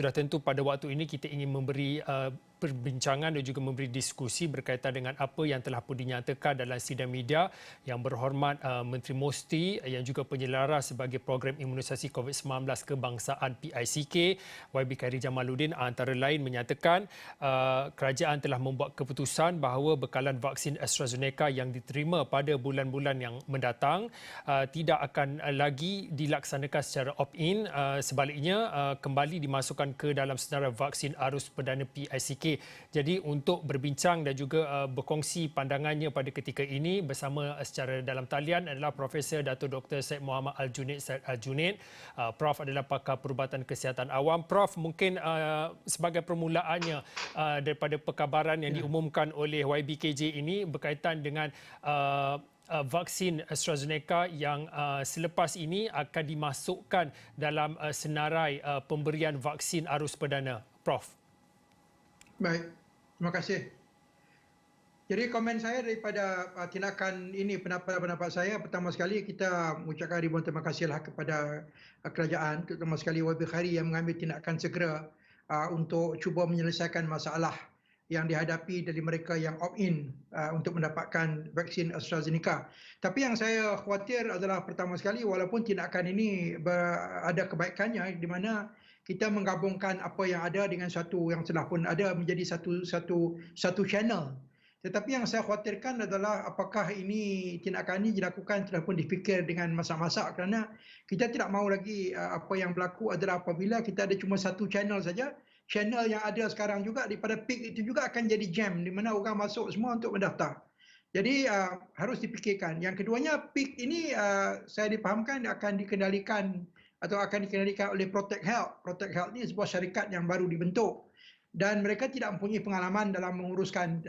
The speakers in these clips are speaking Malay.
sudah tentu pada waktu ini kita ingin memberi perbincangan dan juga memberi diskusi berkaitan dengan apa yang telah pun dinyatakan dalam sidang media yang berhormat Menteri Mosti yang juga penyelara sebagai program imunisasi COVID-19 kebangsaan PICK YB Khairy Jamaluddin antara lain menyatakan kerajaan telah membuat keputusan bahawa bekalan vaksin AstraZeneca yang diterima pada bulan-bulan yang mendatang tidak akan lagi dilaksanakan secara opt-in, sebaliknya kembali dimasukkan ke dalam senarai vaksin arus perdana PICK. Jadi untuk berbincang dan juga berkongsi pandangannya pada ketika ini bersama secara dalam talian adalah Profesor Dato' Dr. Syed Muhammad Al-Junaid Syed Al-Junaid. Prof adalah pakar perubatan kesihatan awam. Prof, mungkin sebagai permulaannya daripada perkabaran yang diumumkan oleh YBKJ ini berkaitan dengan vaksin AstraZeneca yang selepas ini akan dimasukkan dalam senarai pemberian vaksin arus perdana. Prof. Baik, terima kasih. Jadi komen saya daripada tindakan ini, pendapat saya, pertama sekali kita mengucapkan ribuan terima kasihlah kepada kerajaan, terutama sekali YB Khairy yang mengambil tindakan segera untuk cuba menyelesaikan masalah yang dihadapi dari mereka yang opt-in untuk mendapatkan vaksin AstraZeneca. Tapi yang saya khawatir adalah pertama sekali walaupun tindakan ini ada kebaikannya di mana kita menggabungkan apa yang ada dengan satu yang telah pun ada menjadi satu channel. Tetapi yang saya khawatirkan adalah apakah tindakan ini dilakukan telah pun dipikir dengan masak-masak kerana kita tidak mahu lagi apa yang berlaku adalah apabila kita ada cuma satu channel saja, channel yang ada sekarang juga daripada peak itu juga akan jadi jam di mana orang masuk semua untuk mendaftar. Jadi harus dipikirkan. Yang keduanya peak ini saya dipahamkan akan dikendalikan oleh Protect Health. Protect Health ini sebuah syarikat yang baru dibentuk dan mereka tidak mempunyai pengalaman dalam menguruskan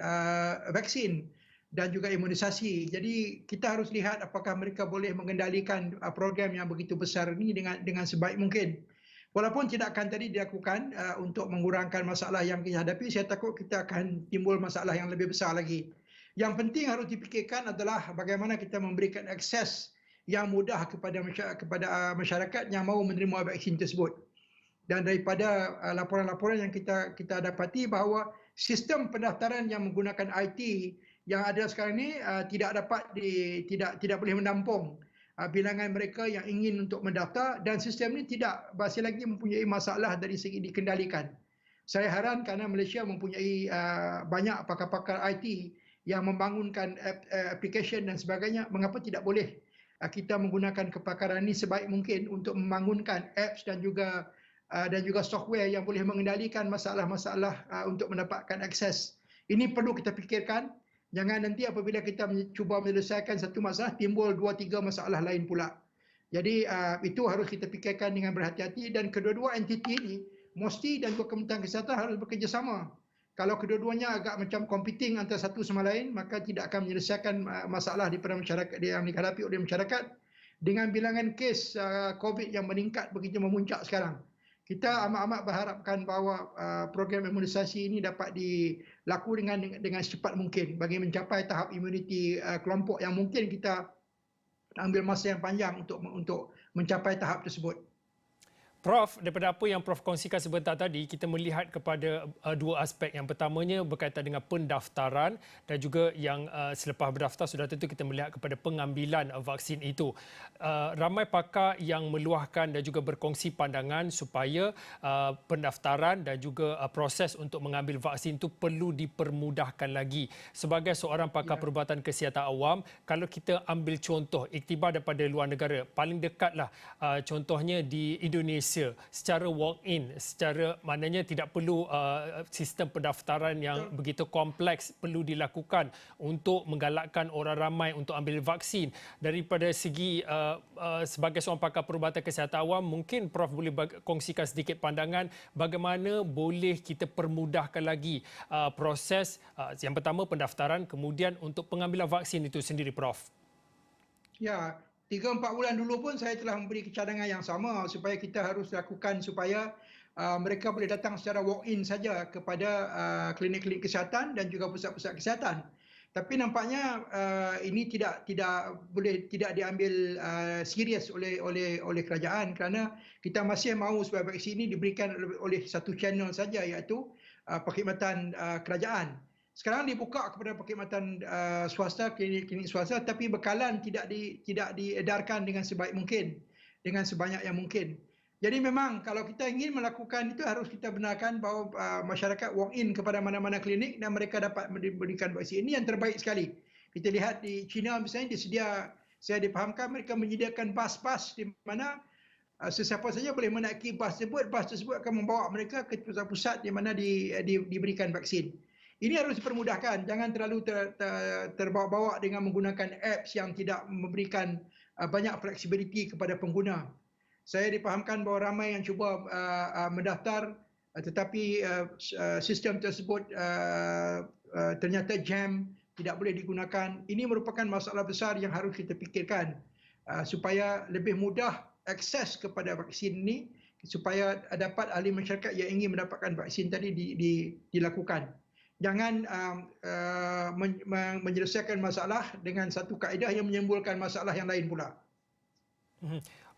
vaksin dan juga imunisasi. Jadi kita harus lihat apakah mereka boleh mengendalikan program yang begitu besar ini dengan sebaik mungkin. Walaupun tindakan tadi dilakukan untuk mengurangkan masalah yang kita hadapi, saya takut kita akan timbul masalah yang lebih besar lagi. Yang penting harus dipikirkan adalah bagaimana kita memberikan akses yang mudah kepada masyarakat yang mahu menerima vaksin tersebut. Dan daripada laporan-laporan yang kita dapati bahawa sistem pendaftaran yang menggunakan IT yang ada sekarang ini tidak boleh menampung bilangan mereka yang ingin untuk mendaftar dan sistem ini masih lagi mempunyai masalah dari segi dikendalikan. Saya heran kerana Malaysia mempunyai banyak pakar-pakar IT yang membangunkan aplikasi dan sebagainya, mengapa tidak boleh kita menggunakan kepakaran ini sebaik mungkin untuk membangunkan apps dan juga software yang boleh mengendalikan masalah-masalah untuk mendapatkan akses. Ini perlu kita fikirkan. Jangan nanti apabila kita cuba menyelesaikan satu masalah, timbul 2-3 masalah lain pula. Jadi itu harus kita fikirkan dengan berhati-hati dan kedua-dua entiti ini, Mosti dan juga Kementerian Kesihatan harus bekerjasama. Kalau kedua-duanya agak macam competing antara satu sama lain, maka tidak akan menyelesaikan masalah daripada masyarakat yang dihadapi oleh masyarakat dengan bilangan kes COVID yang meningkat begitu memuncak sekarang. Kita amat-amat berharapkan bahawa program imunisasi ini dapat dilakukan dengan secepat mungkin bagi mencapai tahap imuniti kelompok yang mungkin kita ambil masa yang panjang untuk mencapai tahap tersebut. Prof, daripada apa yang Prof kongsikan sebentar tadi, kita melihat kepada dua aspek. Yang pertamanya berkaitan dengan pendaftaran dan juga yang selepas berdaftar sudah tentu kita melihat kepada pengambilan vaksin itu. Ramai pakar yang meluahkan dan juga berkongsi pandangan supaya pendaftaran dan juga proses untuk mengambil vaksin itu perlu dipermudahkan lagi. Sebagai seorang pakar perubatan kesihatan awam, kalau kita ambil contoh iktibar daripada luar negara, paling dekatlah contohnya di Indonesia, secara walk-in, secara maknanya tidak perlu sistem pendaftaran yang begitu kompleks perlu dilakukan untuk menggalakkan orang ramai untuk ambil vaksin. Daripada segi sebagai seorang pakar perubatan kesihatan awam, mungkin Prof boleh kongsikan sedikit pandangan bagaimana boleh kita permudahkan lagi proses yang pertama pendaftaran, kemudian untuk pengambilan vaksin itu sendiri, Prof. Ya, 3-4 bulan dulu pun saya telah memberi cadangan yang sama supaya kita harus lakukan supaya mereka boleh datang secara walk-in saja kepada klinik-klinik kesihatan dan juga pusat-pusat kesihatan. Tapi nampaknya ini tidak diambil serius oleh kerajaan kerana kita masih mahu supaya vaksin ini diberikan oleh satu channel saja, iaitu perkhidmatan kerajaan. Sekarang dibuka kepada perkhidmatan swasta, klinik swasta, tapi bekalan tidak diedarkan dengan sebaik mungkin, dengan sebanyak yang mungkin. Jadi memang kalau kita ingin melakukan itu, harus kita benarkan bahawa masyarakat walk in kepada mana-mana klinik dan mereka dapat diberikan vaksin. Ini yang terbaik sekali. Kita lihat di China misalnya, saya dipahamkan mereka menyediakan bas-bas di mana sesiapa saja boleh menaiki bas tersebut akan membawa mereka ke pusat-pusat di mana diberikan vaksin. Ini harus dipermudahkan, jangan terlalu terbawa-bawa dengan menggunakan apps yang tidak memberikan banyak fleksibiliti kepada pengguna. Saya dipahamkan bahawa ramai yang cuba mendaftar, tetapi sistem tersebut ternyata jam, tidak boleh digunakan. Ini merupakan masalah besar yang harus kita fikirkan supaya lebih mudah akses kepada vaksin ini, supaya dapat ahli masyarakat yang ingin mendapatkan vaksin tadi dilakukan. Jangan menyelesaikan masalah dengan satu kaedah yang menimbulkan masalah yang lain pula.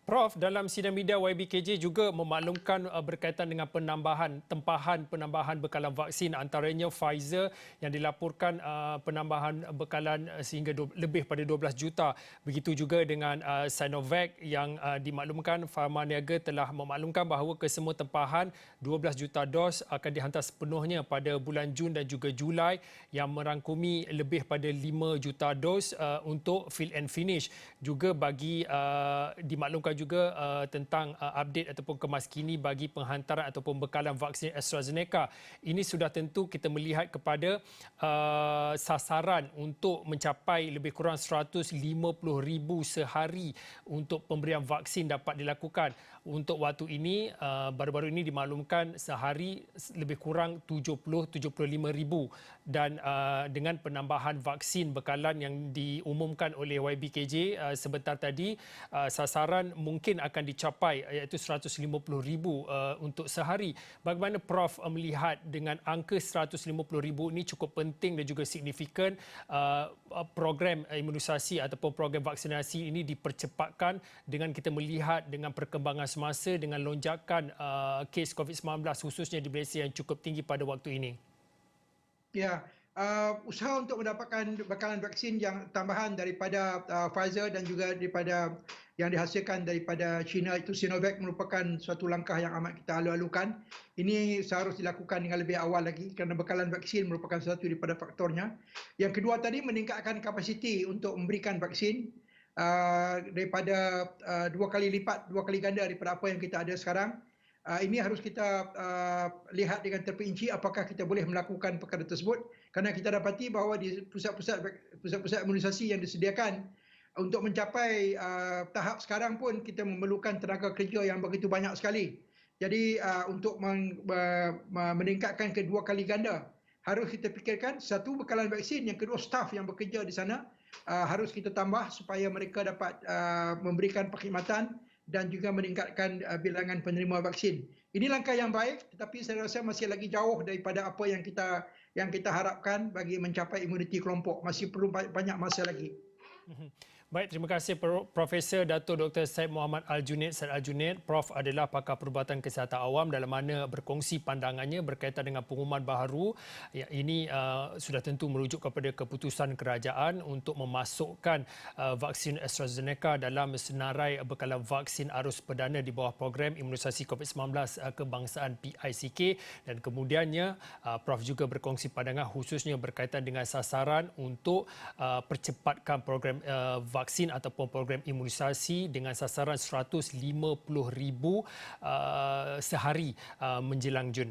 Prof, dalam sidang media YBKJ juga memaklumkan berkaitan dengan tempahan penambahan bekalan vaksin, antaranya Pfizer yang dilaporkan penambahan bekalan sehingga lebih pada 12 juta. Begitu juga dengan Sinovac yang dimaklumkan Pharmaniaga telah memaklumkan bahawa kesemua tempahan 12 juta dos akan dihantar sepenuhnya pada bulan Jun dan juga Julai, yang merangkumi lebih pada 5 juta dos untuk fill and finish. Juga bagi dimaklumkan juga tentang update ataupun kemaskini bagi penghantaran ataupun bekalan vaksin AstraZeneca. Ini sudah tentu kita melihat kepada sasaran untuk mencapai lebih kurang 150,000 sehari untuk pemberian vaksin dapat dilakukan. Untuk waktu ini, baru-baru ini dimaklumkan sehari lebih kurang 75,000, dan dengan penambahan vaksin bekalan yang diumumkan oleh YBKJ sebentar tadi, sasaran mungkin akan dicapai, iaitu 150,000 untuk sehari. Bagaimana Prof melihat dengan angka 150,000 ini cukup penting dan juga signifikan program imunisasi ataupun program vaksinasi ini dipercepatkan dengan kita melihat dengan perkembangan semasa dengan lonjakan kes COVID-19 khususnya di Malaysia yang cukup tinggi pada waktu ini? Ya, usaha untuk mendapatkan bekalan vaksin yang tambahan daripada Pfizer dan juga daripada yang dihasilkan daripada China, itu Sinovac, merupakan suatu langkah yang amat kita alu-alukan. Ini seharusnya dilakukan dengan lebih awal lagi kerana bekalan vaksin merupakan satu daripada faktornya. Yang kedua tadi, meningkatkan kapasiti untuk memberikan vaksin daripada 2 kali lipat, 2 kali ganda daripada apa yang kita ada sekarang. Ini harus kita lihat dengan terperinci apakah kita boleh melakukan perkara tersebut, kerana kita dapati bahawa di pusat-pusat imunisasi yang disediakan untuk mencapai tahap sekarang pun kita memerlukan tenaga kerja yang begitu banyak sekali. Jadi untuk meningkatkan kedua kali ganda, harus kita fikirkan satu, bekalan vaksin, yang kedua staf yang bekerja di sana harus kita tambah supaya mereka dapat memberikan perkhidmatan dan juga meningkatkan bilangan penerima vaksin. Ini langkah yang baik, tetapi saya rasa masih lagi jauh daripada apa yang kita harapkan bagi mencapai imuniti kelompok. Masih perlu banyak masa lagi. Baik, terima kasih Profesor Dato' Dr. Syed Muhammad Al-Junaid. Syed Al-Junaid, Prof adalah pakar perubatan kesihatan awam, dalam mana berkongsi pandangannya berkaitan dengan pengumuman baharu. Ya, ini sudah tentu merujuk kepada keputusan kerajaan untuk memasukkan vaksin AstraZeneca dalam senarai bekalan vaksin arus perdana di bawah program imunisasi COVID-19 kebangsaan PICK, dan kemudiannya Prof juga berkongsi pandangan khususnya berkaitan dengan sasaran untuk percepatkan program vaksin ataupun program imunisasi dengan sasaran 150,000 sehari menjelang Jun.